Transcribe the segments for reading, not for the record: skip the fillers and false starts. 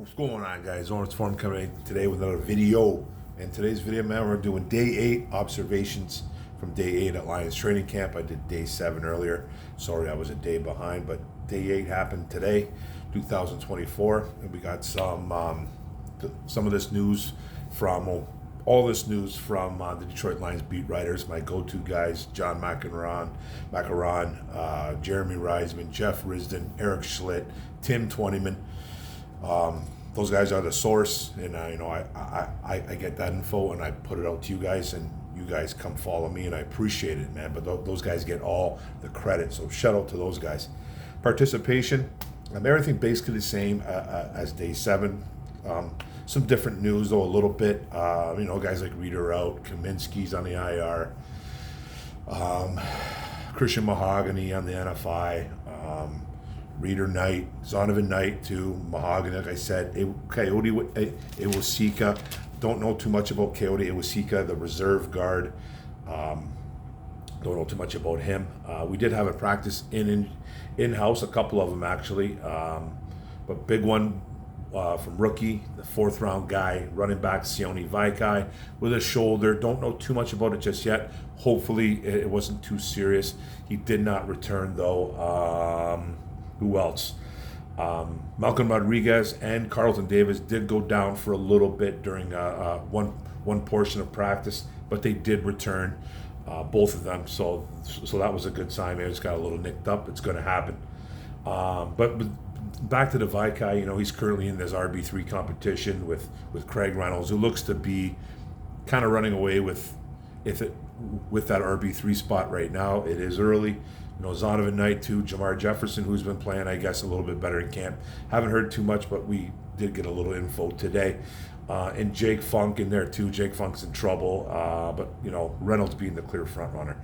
What's going on, guys? Lawrence Form coming in today with another video. In today's video, man, we're doing day 8 observations from day 8 at Lions Training Camp. I did day 7 earlier. Sorry, I was a day behind, but day 8 happened today, 2024, and we got some of this news from all this news from the Detroit Lions beat writers, my go-to guys: John Macaron, Jeremy Reisman, Jeff Risdon, Eric Schlitt, Tim Twentyman. Those guys are the source, and I get that info and I put it out to you guys, and you guys come follow me, and I appreciate it, man. But those guys get all the credit, so shout out to those guys. Participation, everything basically the same as day 7. Some different news though, a little bit. Guys like Reader out, Kaminsky's on the IR, Christian Mahogany on the NFI. Reader Knight, Zonovan Knight too, Mahogany, like I said, Coyote Iwasika. Don't know too much about Coyote Iwasika, the reserve guard. Don't know too much about him. We did have a practice in-house, a couple of them actually, but big one from rookie, the 4th round guy, running back Sione Vaikai with a shoulder. Don't know too much about it just yet. Hopefully it wasn't too serious. He did not return though. Who else? Malcolm Rodriguez and Carlton Davis did go down for a little bit during one portion of practice, but they did return, both of them. So that was a good sign. Maybe it's got a little nicked up. It's going to happen. But back to the Vaikai. He's currently in this RB3 competition with Craig Reynolds, who looks to be kind of running away with that RB3 spot right now. It is early. Zonovan Knight too, Jamar Jefferson, who's been playing, I guess, a little bit better in camp. Haven't heard too much, but we did get a little info today. And Jake Funk in there too. Jake Funk's in trouble, but Reynolds being the clear front runner.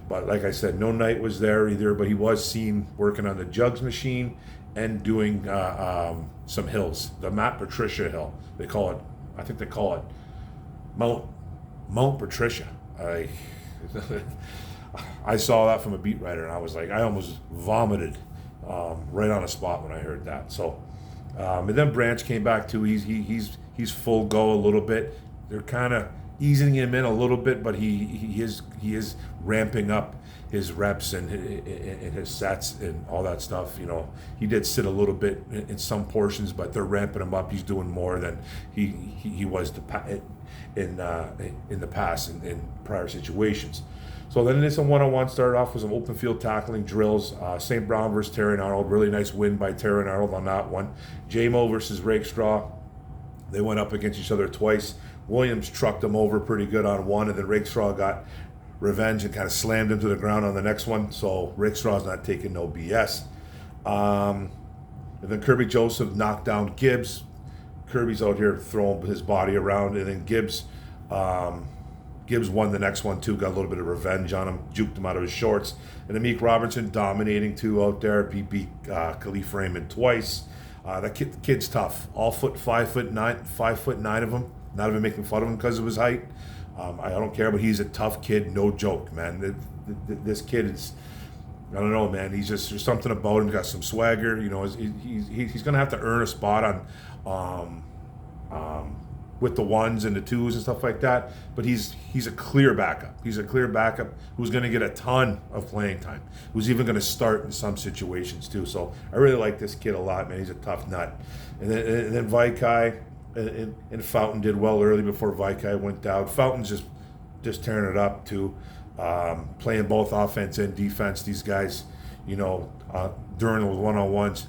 But like I said, no Knight was there either, but he was seen working on the jugs machine and doing some hills. The Matt Patricia hill, they call it. I think they call it Mount Patricia. I saw that from a beat writer, and I was like, I almost vomited right on the spot when I heard that. So, and then Branch came back too. He's full go a little bit. They're kind of easing him in a little bit, but he is ramping up his reps and his sets and all that stuff. He did sit a little bit in some portions, but they're ramping him up. He's doing more than he was in the past in prior situations. So then it's a one-on-one. Started off with some open field tackling drills. St. Brown versus Terran Arnold. Really nice win by Terran Arnold on that one. J-Mo versus Rakestraw. They went up against each other twice. Williams trucked him over pretty good on one, and then Rakestraw got revenge and kind of slammed him to the ground on the next one. So Rakestraw's not taking no BS. And then Kirby Joseph knocked down Gibbs. Kirby's out here throwing his body around, and then Gibbs won the next one too, got a little bit of revenge on him, juked him out of his shorts. And then Meek Robertson dominating too out there, beat Khalif Raymond twice. That kid's tough. All 5'9" of him. Not even making fun of him because of his height. I don't care, but he's a tough kid, no joke, man. This kid is, I don't know, man. There's something about him. He's got some swagger. He's gonna have to earn a spot on with the 1s and the 2s and stuff like that. But he's a clear backup. He's a clear backup who's going to get a ton of playing time. Who's even going to start in some situations too. So I really like this kid a lot, man. He's a tough nut. And then Vaikai and Fountain did well early before Vaikai went down. Fountain's just tearing it up too, playing both offense and defense. These guys, during those one-on-ones,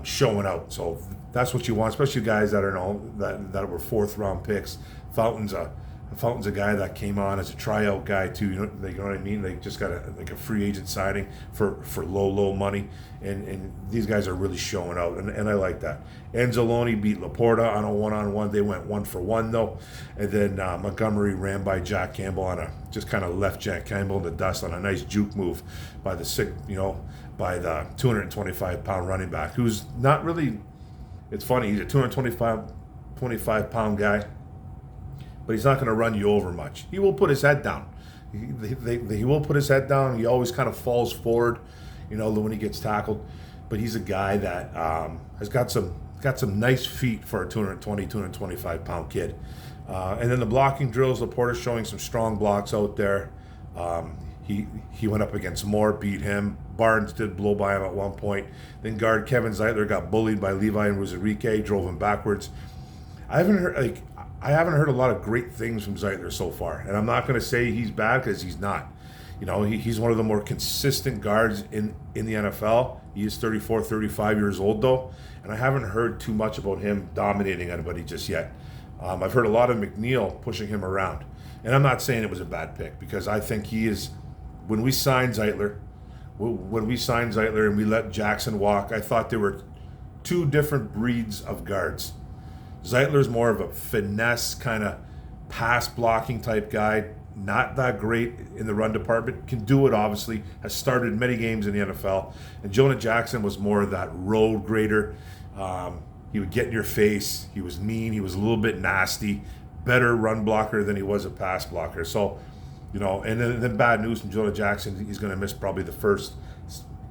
showing out. So that's what you want, especially guys that are that were 4th round picks. Fountain's a guy that came on as a tryout guy too. You know what I mean? They just got a free agent signing for low money, and these guys are really showing out, and I like that. Anzalone beat Laporta on a one-on-one. They went 1-for-1 though, and then Montgomery ran by Jack Campbell just kind of left Jack Campbell in the dust on a nice juke move by the 225-pound running back, who's not really. It's funny, he's a 225-pound guy, but he's not going to run you over much. He will put his head down. He will put his head down. He always kind of falls forward, when he gets tackled. But he's a guy that has got some got some nice feet for a 220, 225 pound kid. And then the blocking drills, Laporta showing some strong blocks out there. He went up against Moore, beat him. Barnes did blow by him at one point. Then guard Kevin Zeitler got bullied by Levi and Ruzarike, drove him backwards. I haven't heard a lot of great things from Zeitler so far, and I'm not going to say he's bad because he's not. You know, he's one of the more consistent guards in the NFL. He is 34, 35 years old though, and I haven't heard too much about him dominating anybody just yet. I've heard a lot of McNeil pushing him around, and I'm not saying it was a bad pick because I think he is. When we signed Zeitler and we let Jackson walk, I thought there were two different breeds of guards. Zeitler's more of a finesse kind of pass blocking type guy, not that great in the run department, can do it obviously, has started many games in the NFL. And Jonah Jackson was more of that road grader. He would get in your face, he was mean, he was a little bit nasty, better run blocker than he was a pass blocker. So, you know, and then bad news from Jonah Jackson, he's going to miss probably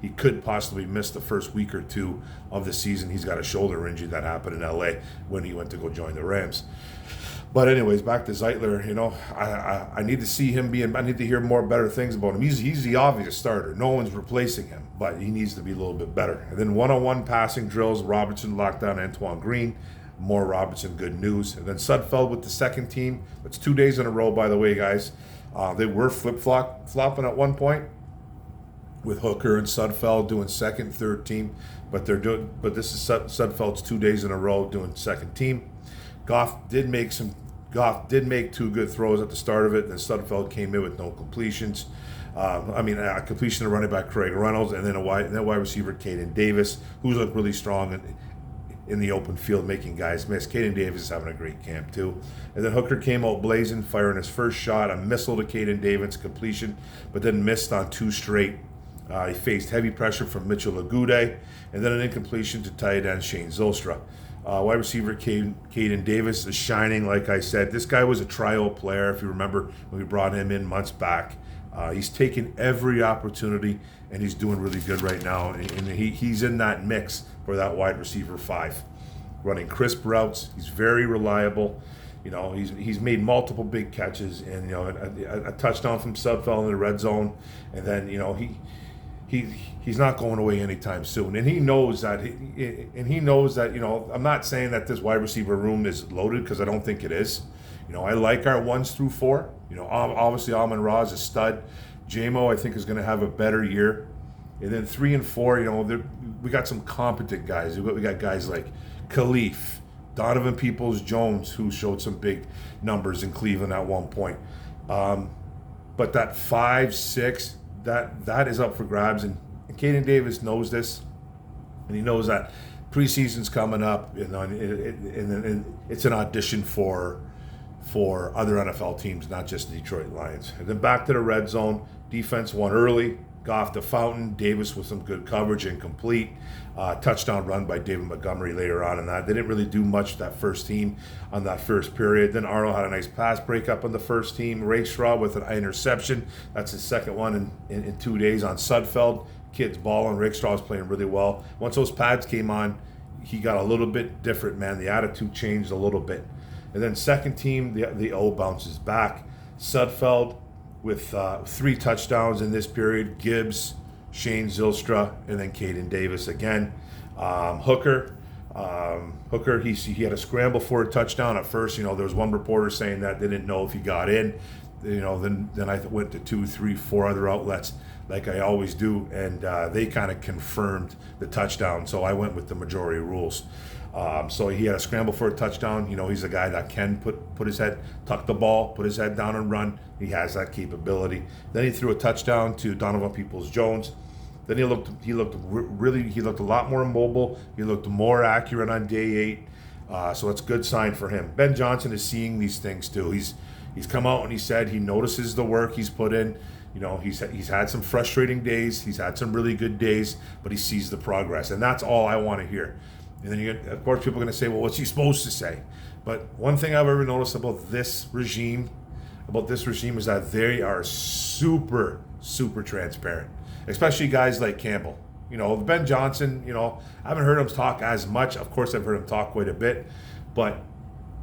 he could possibly miss the first week or two of the season. He's got a shoulder injury that happened in LA when he went to go join the Rams. But anyways, back to Zeitler, you know, I need to see him I need to hear more better things about him. He's the obvious starter. No one's replacing him, but he needs to be a little bit better. And then one-on-one passing drills, Robertson locked down Antoine Green. More Robertson, good news. And then Sudfeld with the second team. That's 2 days in a row, by the way, guys. They were flip-flopping at one point with Hooker and Sudfeld doing second, third team, but this is Sudfeld's 2 days in a row doing second team. Goff did make two good throws at the start of it, then Sudfeld came in with no completions. A completion to running back Craig Reynolds, and then a wide receiver Caden Davis, who's looked really strong in the open field, making guys miss. Caden Davis is having a great camp too. And then Hooker came out blazing, firing his first shot, a missile to Caden Davis, completion, but then missed on two straight. He faced heavy pressure from Mitchell Agude, and then an incompletion to tight end Shane Zylstra. Wide receiver Caden Davis is shining, like I said. This guy was a trial player, if you remember, when we brought him in months back. He's taken every opportunity, and he's doing really good right now. And he's in that mix for that wide receiver 5. Running crisp routes. He's very reliable. You know, he's made multiple big catches, and, you know, a touchdown from Sudfeld in the red zone. And then, you know, he's not going away anytime soon. And he knows that, you know, I'm not saying that this wide receiver room is loaded, because I don't think it is. You know, I like our 1s through 4. You know, obviously Amon-Ra is a stud. JMO, I think, is going to have a better year. And then 3 and 4, you know, we got some competent guys. We got guys like Khalif, Donovan Peoples-Jones, who showed some big numbers in Cleveland at one point. But that 5, 6, that is up for grabs. And Caden Davis knows this. And he knows that preseason's coming up, and it's an audition for other NFL teams, not just the Detroit Lions. And then back to the red zone. Defense won early. Goff to Fountain. Davis with some good coverage, incomplete. Touchdown run by David Montgomery later on in that. They didn't really do much that first team on that first period. Then Arnold had a nice pass breakup on the first team. Rakestraw with an interception. That's his second one in 2 days on Sudfeld. Kid's balling. Rakestraw was playing really well. Once those pads came on, he got a little bit different, man. The attitude changed a little bit. And then second team, the O bounces back. Sudfeld with 3 touchdowns in this period. Gibbs, Shane Zylstra, and then Caden Davis again. Hooker, he had a scramble for a touchdown at first. You know, there was one reporter saying that they didn't know if he got in. You know, then I went to 2, 3, 4 other outlets, like I always do, and they kind of confirmed the touchdown. So I went with the majority rules. So he had a scramble for a touchdown. You know, he's a guy that can tuck the ball, put his head down and run. He has that capability. Then he threw a touchdown to Donovan Peoples-Jones. Then he looked a lot more mobile. He looked more accurate on day 8. So it's a good sign for him. Ben Johnson is seeing these things too. He's come out and he said he notices the work he's put in. You know, he's had some frustrating days. He's had some really good days, but he sees the progress, and that's all I want to hear. And then, of course, people are going to say, well, what's he supposed to say? But one thing I've ever noticed about this regime is that they are super, super transparent, especially guys like Campbell. Ben Johnson, I haven't heard him talk as much. Of course, I've heard him talk quite a bit, but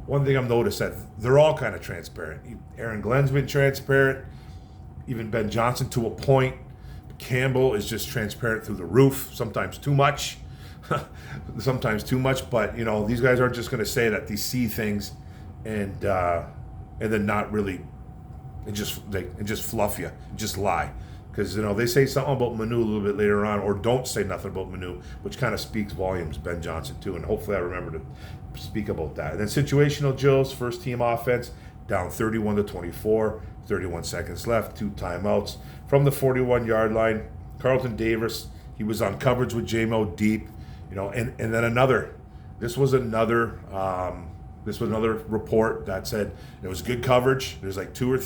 one thing I've noticed that they're all kind of transparent. Aaron Glenn's been transparent, even Ben Johnson to a point. Campbell is just transparent through the roof, sometimes too much. But these guys aren't just going to say that they see things and then not really, and just fluff you, just lie. Because they say something about Manu a little bit later on, or don't say nothing about Manu, which kind of speaks volumes. Ben Johnson too, and hopefully I remember to speak about that. And then situational drills, first team offense, down 31-24, 31 seconds left, 2 timeouts from the 41-yard line. Carlton Davis, he was on coverage with JMO deep, and then this was another report that said it was good coverage. There's like two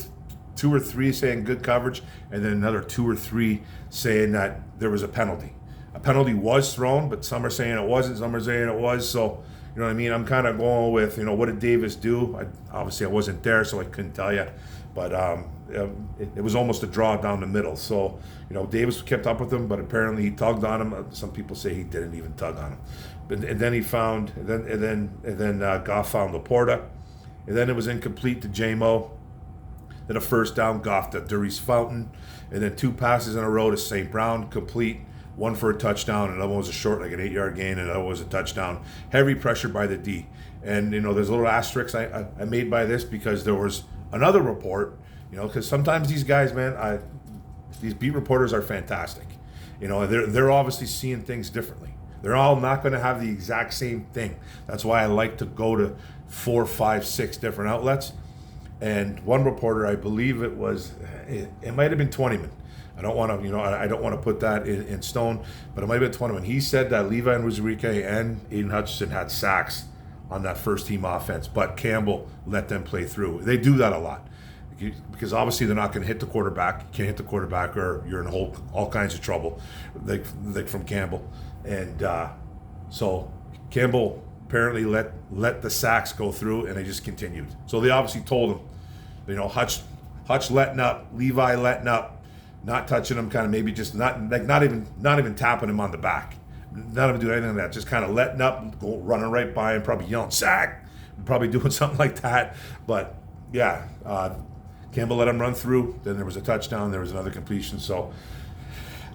or three saying good coverage, and then another 2 or 3 saying that there was a penalty. A penalty was thrown, but some are saying it wasn't, some are saying it was. So, you know what I mean? I'm kind of going with, what did Davis do? Obviously, I wasn't there, so I couldn't tell you. But it was almost a draw down the middle. So, Davis kept up with him, but apparently he tugged on him. Some people say he didn't even tug on him. And then Goff found Laporta. And then it was incomplete to JMO. Then a first down, Goff to Darius Fountain. And then 2 passes in a row to St. Brown, complete. One for a touchdown, and another one was a short, like an 8-yard gain, and another was a touchdown. Heavy pressure by the D. And, there's a little asterisk I made by this because there was another report, because sometimes these guys, man, these beat reporters are fantastic. They're obviously seeing things differently. They're all not going to have the exact same thing. That's why I like to go to 4, 5, 6 different outlets. And one reporter, I believe it might have been Twentyman. I don't want to, I don't want to put that in stone, but it might have been Twentyman. He said that Levi Onwuzurike and Aiden Hutchinson had sacks on that first team offense, but Campbell let them play through. They do that a lot because obviously they're not going to hit the quarterback. You can't hit the quarterback or you're in all kinds of trouble, like from Campbell. And so Campbell apparently let the sacks go through, and they just continued. So they obviously told him, Hutch letting up, Levi letting up, not touching him, kind of maybe just not even tapping him on the back, not even doing anything like that, just kind of letting up, running right by him, probably yelling sack, probably doing something like that. But yeah, Campbell let him run through. Then there was a touchdown. There was another completion. So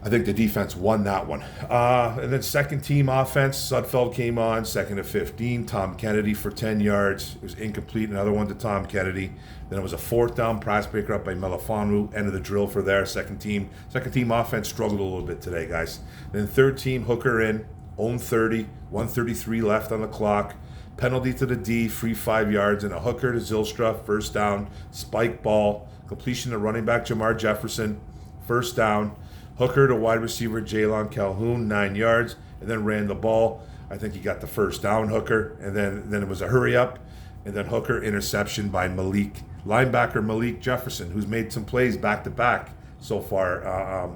I think the defense won that one. And then second team offense, Sudfeld came on, 2nd and 15. Tom Kennedy for 10 yards. It was incomplete. Another one to Tom Kennedy. Then it was a 4th down, pass breaker up by Melifonwu. End of the drill for their second team. Second team offense struggled a little bit today, guys. Then third team, Hooker in, own 30, 133 left on the clock. Penalty to the D, free 5 yards, and a hooker to Zylstra, first down. Spike ball, completion to running back Jamar Jefferson, first down. Hooker to wide receiver Jalon Calhoun, 9 yards, and then ran the ball. I think he got the first down, Hooker, and then it was a hurry up, and then Hooker interception by linebacker Malik Jefferson, who's made some plays back to back so far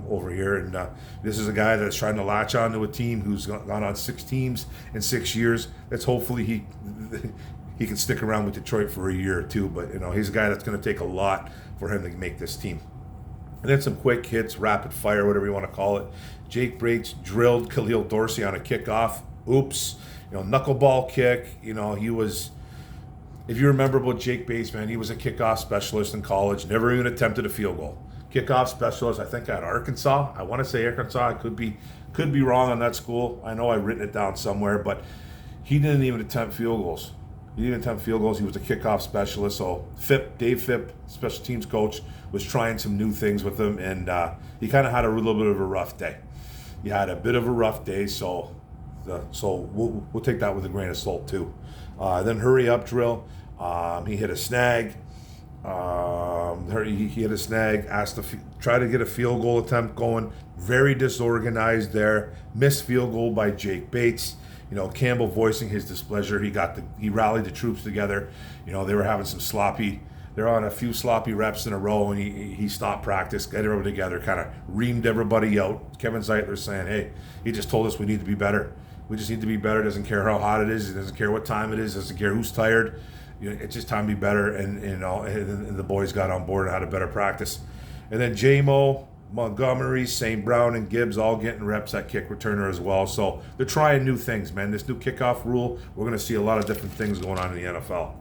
over here. And this is a guy that's trying to latch on to a team who's gone on 6 teams in 6 years. That's hopefully he can stick around with Detroit for a year or two. But he's a guy that's going to take a lot for him to make this team. And then some quick hits, rapid fire, whatever you want to call it. Jake Bates drilled Khalil Dorsey on a kickoff. Oops. Knuckleball kick. He was, if you remember about Jake Bates, man, he was a kickoff specialist in college. Never even attempted a field goal. Kickoff specialist, I think at Arkansas. I want to say Arkansas. I could be wrong on that school. I know I've written it down somewhere, but he didn't even attempt field goals. He was a kickoff specialist. So Dave Phipp, special teams coach, was trying some new things with him, and he kind of had a little bit of a rough day. He had a bit of a rough day, so we'll take that with a grain of salt too. Then hurry up drill. He hit a snag. He hit a snag. Try to get a field goal attempt going. Very disorganized there. Missed field goal by Jake Bates. Campbell voicing his displeasure. He rallied the troops together. They were having they're on a few sloppy reps in a row, and he stopped practice, got everybody together, kind of reamed everybody out. Kevin Zeitler saying, hey, he just told us we need to be better. We just need to be better. Doesn't care how hot it is. He doesn't care what time it is. Doesn't care who's tired. It's just time to be better. And the boys got on board and had a better practice. And then JMO, Montgomery, St. Brown, and Gibbs all getting reps at kick returner as well. So they're trying new things, man. This new kickoff rule, we're going to see a lot of different things going on in the NFL.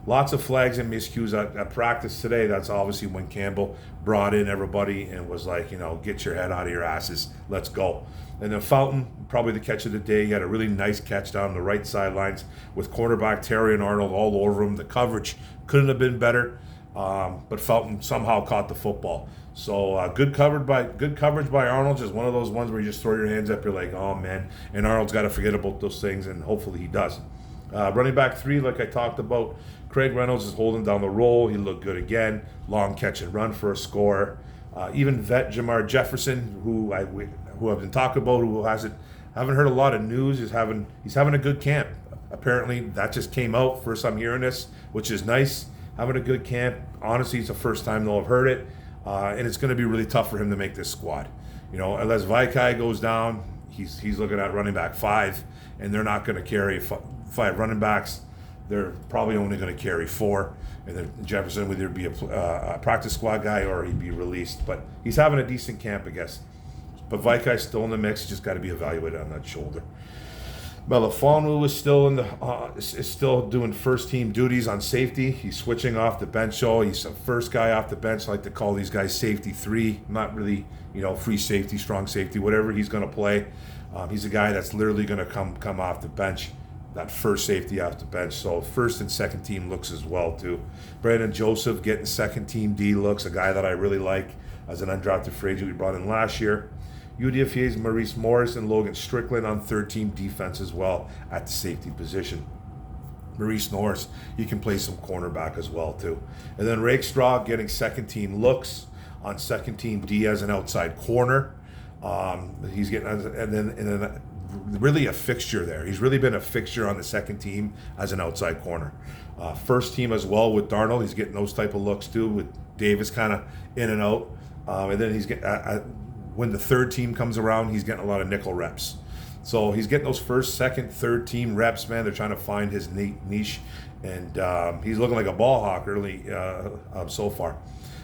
Lots of flags and miscues at practice today. That's obviously when Campbell brought in everybody and was like, get your head out of your asses. Let's go. And then Fountain, probably the catch of the day. He had a really nice catch down the right sidelines with cornerback Terry and Arnold all over him. The coverage couldn't have been better, but Fountain somehow caught the football. So good coverage by Arnold. Just one of those ones where you just throw your hands up. You're like, oh, man. And Arnold's got to forget about those things, and hopefully he does. Running back 3, like I talked about, Craig Reynolds is holding down the roll. He looked good again. Long catch and run for a score. Even vet Jamar Jefferson, who I've been talking about, who haven't heard a lot of news, he's having a good camp. Apparently, that just came out. First I'm hearing this, which is nice. Having a good camp. Honestly, it's the first time though I've heard it, and it's going to be really tough for him to make this squad. Unless Vaikai goes down, he's looking at running back 5, and they're not going to carry 5 running backs. They're probably only going to carry 4, and then Jefferson would either be a practice squad guy or he'd be released. But he's having a decent camp, I guess. But Vaikai's still in the mix. He's just got to be evaluated on that shoulder. Melifonwu is still doing first team duties on safety. He's switching off the bench. So he's the first guy off the bench. I like to call these guys safety 3. Not really, free safety, strong safety, whatever he's going to play. He's a guy that's literally going to come off the bench. That first safety off the bench. So first and second team looks as well too. Brandon Joseph getting second team D looks, a guy that I really like as an undrafted free agent we brought in last year. UDFA's Maurice Morris and Logan Strickland on third team defense as well at the safety position. Maurice Norris, he can play some cornerback as well too. And then Rakestraw getting second team looks on second team D as an outside corner. He's getting, and then really a fixture there. He's really been a fixture on the second team as an outside corner. First team as well with Darnold. He's getting those type of looks too, with Davis kind of in and out. And then he's getting, when the third team comes around, he's getting a lot of nickel reps. So he's getting those first, second, third team reps, man. They're trying to find his niche. And he's looking like a ball hawk early so far.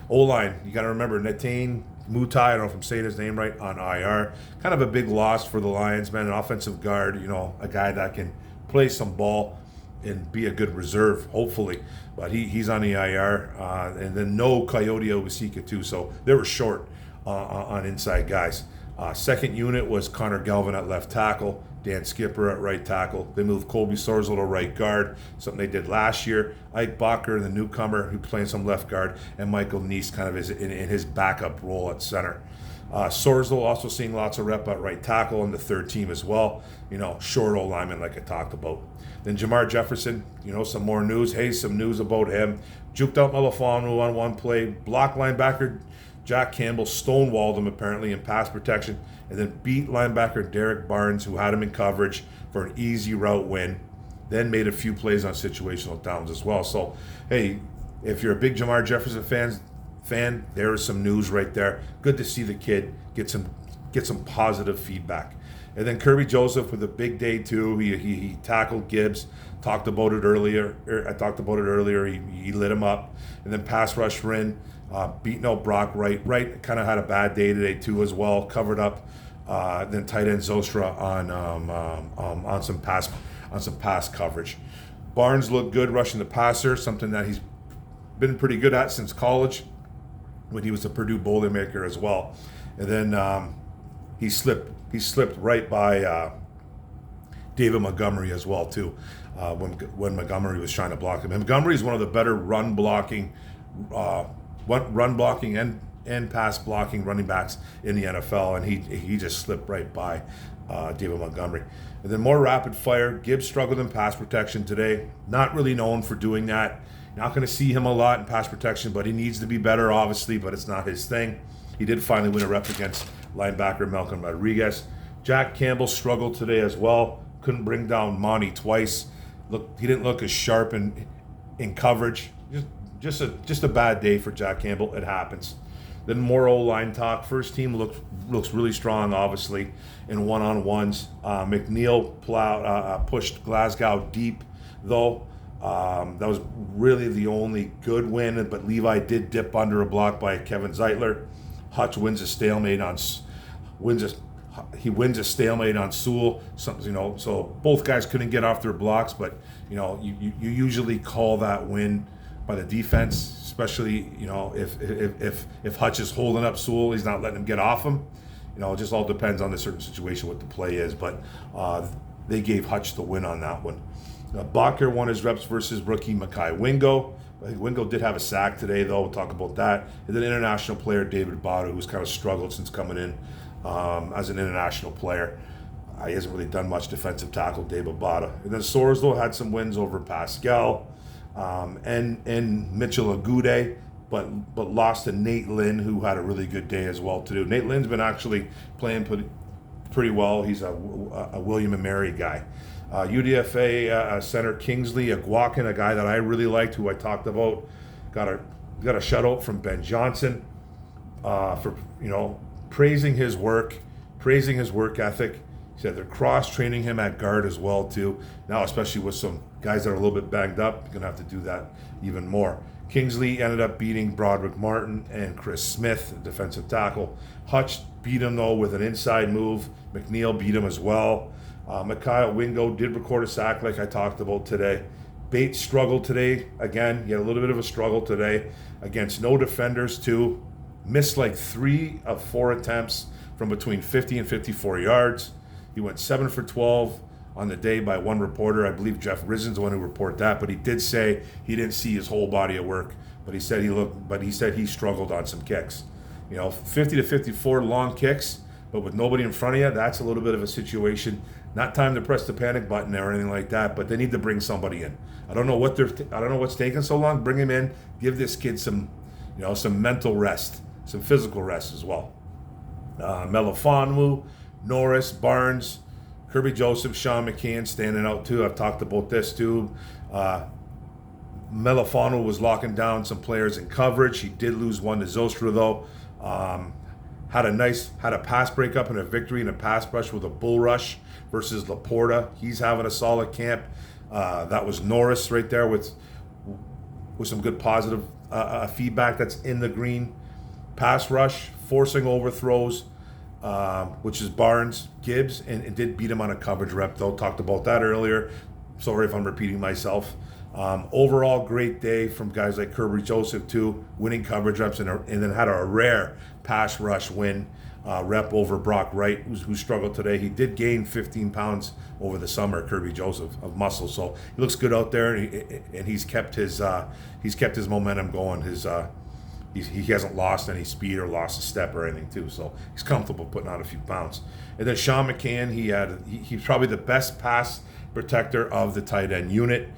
O-line, you got to remember, Netane Mutai, I don't know if I'm saying his name right, on IR. Kind of a big loss for the Lions, man. An offensive guard, a guy that can play some ball and be a good reserve, hopefully. But he's on the IR. And then no Coyote Owasika, too. So they were short on inside guys. Second unit was Connor Galvin at left tackle, Dan Skipper at right tackle. They moved Colby Sorzel to right guard, something they did last year. Ike Bacher, the newcomer, who's playing some left guard, and Michael Neese kind of is in his backup role at center. Sorzel also seeing lots of rep at right tackle in the third team as well. Short old lineman like I talked about. Then Jamar Jefferson, some more news. Hey, some news about him. Juked out Melifonwu on one play. Block linebacker Jack Campbell stonewalled him apparently in pass protection, and then beat linebacker Derek Barnes, who had him in coverage for an easy route win. Then made a few plays on situational downs as well. So, hey, if you're a big Jamar Jefferson fan, there is some news right there. Good to see the kid get some positive feedback. And then Kirby Joseph with a big day too. He tackled Gibbs. Talked about it earlier. I talked about it earlier. He lit him up. And then pass rush Rin. Beating out Brock Wright. Wright kind of had a bad day today too as well. Covered up. Then tight end Zostra on some pass coverage. Barnes looked good rushing the passer, something that he's been pretty good at since college when he was a Purdue Boilermaker as well. And then he slipped right by David Montgomery as well too when Montgomery was trying to block him. And Montgomery is one of the better run blocking and pass blocking running backs in the NFL, and he just slipped right by David Montgomery. And then more rapid fire. Gibbs struggled in pass protection today. Not really known for doing that. Not going to see him a lot in pass protection, but he needs to be better, obviously, but it's not his thing. He did finally win a rep against linebacker Malcolm Rodriguez. Jack Campbell struggled today as well. Couldn't bring down Monty twice. He didn't look as sharp in coverage. Just a bad day for Jack Campbell. It happens. Then more O-line talk. First team looks really strong, obviously, in one-on-ones. McNeil pushed Glasgow deep, though. That was really the only good win, but Levi did dip under a block by Kevin Zeitler. Hutch wins a stalemate on wins a stalemate on Sewell. So both guys couldn't get off their blocks, but you usually call that win by the defense, especially if Hutch is holding up Sewell, he's not letting him get off him. It just all depends on the certain situation what the play is, but they gave Hutch the win on that one. Barker won his reps versus rookie Makai Wingo. I think Wingo did have a sack today, though. We'll talk about that. And then international player David Bada, who's kind of struggled since coming in as an international player. He hasn't really done much defensive tackle, David Bada. And then Sorsdal had some wins over Pascal and Mitchell Agude, but lost to Nate Lynn, who had a really good day as well, too. Nate Lynn's been actually playing pretty well. He's a William and Mary guy. UDFA center Kingsley Aguakin, a guy that I really liked, who I talked about, got a shutout from Ben Johnson for praising his work ethic. He said they're cross training him at guard as well too. Now, especially with some guys that are a little bit banged up, you're gonna have to do that even more. Kingsley ended up beating Broderick Martin and Chris Smith, the defensive tackle. Hutch beat him though with an inside move. McNeil beat him as well. Mikhail Wingo did record a sack like I talked about today. Bates struggled today. Again, he had a little bit of a struggle today against no defenders too. Missed like 3 of 4 attempts from between 50 and 54 yards. He went 7 for 12 on the day by one reporter. I believe Jeff Risen's the one who reported that, but he did say he didn't see his whole body of work. But he said he struggled on some kicks. 50 to 54 long kicks, but with nobody in front of you, that's a little bit of a situation. Not time to press the panic button or anything like that, but they need to bring somebody in. I don't know what's taking so long. Bring him in. Give this kid some mental rest, some physical rest as well. Melifonwu, Norris, Barnes, Kirby Joseph, Sean McCann standing out too. I've talked about this too. Melifonwu was locking down some players in coverage. He did lose one to Zostra though. Had a pass breakup and a victory in a pass rush with a bull rush versus Laporta. He's having a solid camp. That was Norris right there with some good positive feedback that's in the green. Pass rush, forcing overthrows, which is Barnes, Gibbs, and did beat him on a coverage rep though. Talked about that earlier. Sorry if I'm repeating myself. Overall, great day from guys like Kirby Joseph too, winning coverage reps and then had a rare pass rush win rep over Brock Wright, who struggled today. He did gain 15 pounds over the summer, Kirby Joseph, of muscle, so he looks good out there, and he's kept his momentum going. He hasn't lost any speed or lost a step or anything too, so he's comfortable putting on a few pounds. And then Sean McCann, he's probably the best pass protector of the tight end unit.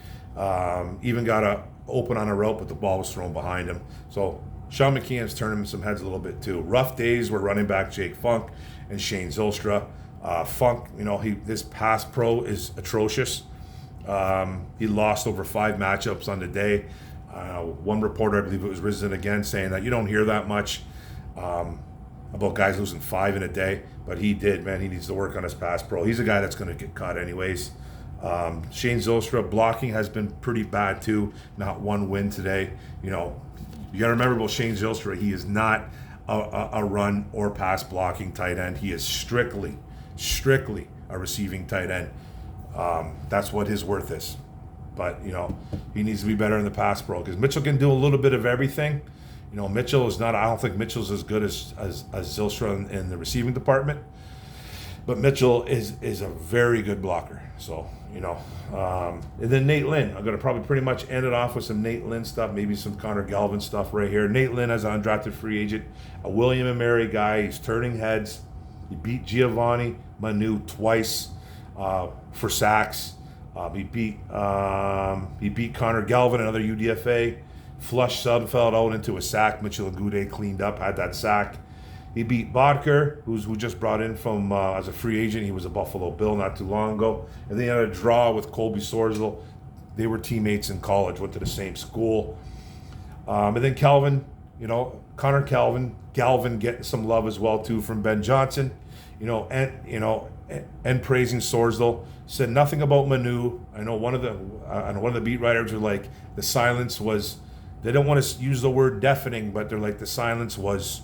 Even got a open on a route, but the ball was thrown behind him. So Sean McKeon's turning some heads a little bit too. Rough days were running back Jake Funk and Shane Zylstra. Funk, this pass pro is atrocious. He lost over 5 matchups on the day. One reporter, I believe it was Risen again, saying that you don't hear that much about guys losing 5 in a day, but he did, man. He needs to work on his pass pro. He's a guy that's going to get caught anyways. Shane Zylstra blocking has been pretty bad too. Not one win today. You got to remember about Shane Zylstra. He is not a run or pass blocking tight end. He is strictly a receiving tight end. That's what his worth is. But he needs to be better in the pass pro because Mitchell can do a little bit of everything. Mitchell is not. I don't think Mitchell's as good as Zylstra in the receiving department. But Mitchell is a very good blocker. So, and then Nate Lynn. I'm going to probably pretty much end it off with some Nate Lynn stuff, maybe some Connor Galvin stuff right here. Nate Lynn as an undrafted free agent, a William and Mary guy. He's turning heads. He beat Giovanni Manu twice for sacks. He beat Connor Galvin, another UDFA. Flushed Sudfeld out into a sack. Mitchell Agude cleaned up, had that sack. He beat Bodker, who just brought in from as a free agent. He was a Buffalo Bill not too long ago. And then he had a draw with Colby Sorsdal. They were teammates in college, went to the same school. And then Calvin, Connor Galvin getting some love as well too from Ben Johnson. And praising Sorsdal. Said nothing about Manu. I know one of the beat writers were like, the silence was. They don't want to use the word deafening, but they're like, the silence was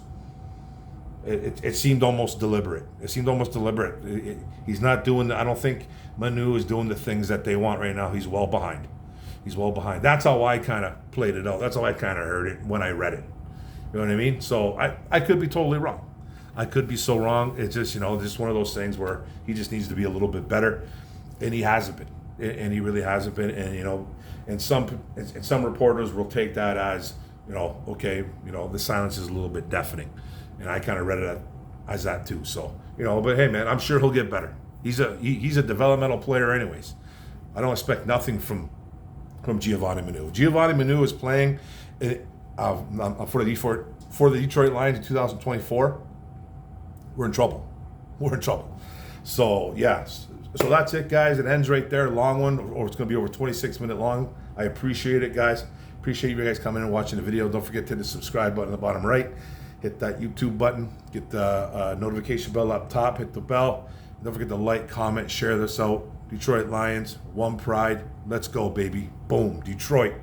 It seemed almost deliberate. It seemed almost deliberate. He's not doing. I don't think Manu is doing the things that they want right now. He's well behind. He's well behind. That's how I kind of played it out. That's how I kind of heard it when I read it. You know what I mean? So I could be totally wrong. I could be so wrong. It's just, just one of those things where he just needs to be a little bit better, and he hasn't been, and he really hasn't been. And some reporters will take that as, okay, the silence is a little bit deafening, and I kind of read it as that too. So, but hey, man, I'm sure he'll get better. He's a developmental player, anyways. I don't expect nothing from Giovanni Manu. Giovanni Manu is playing for the Detroit Lions in 2024. We're in trouble. We're in trouble. So, yes. So that's it, guys. It ends right there. Long one, or it's going to be over 26 minutes long. I appreciate it, guys. Appreciate you guys coming and watching the video. Don't forget to hit the subscribe button on the bottom right. Hit that YouTube button. Get the notification bell up top. Hit the bell. Don't forget to like, comment, share this out. Detroit Lions, one pride. Let's go, baby. Boom. Detroit.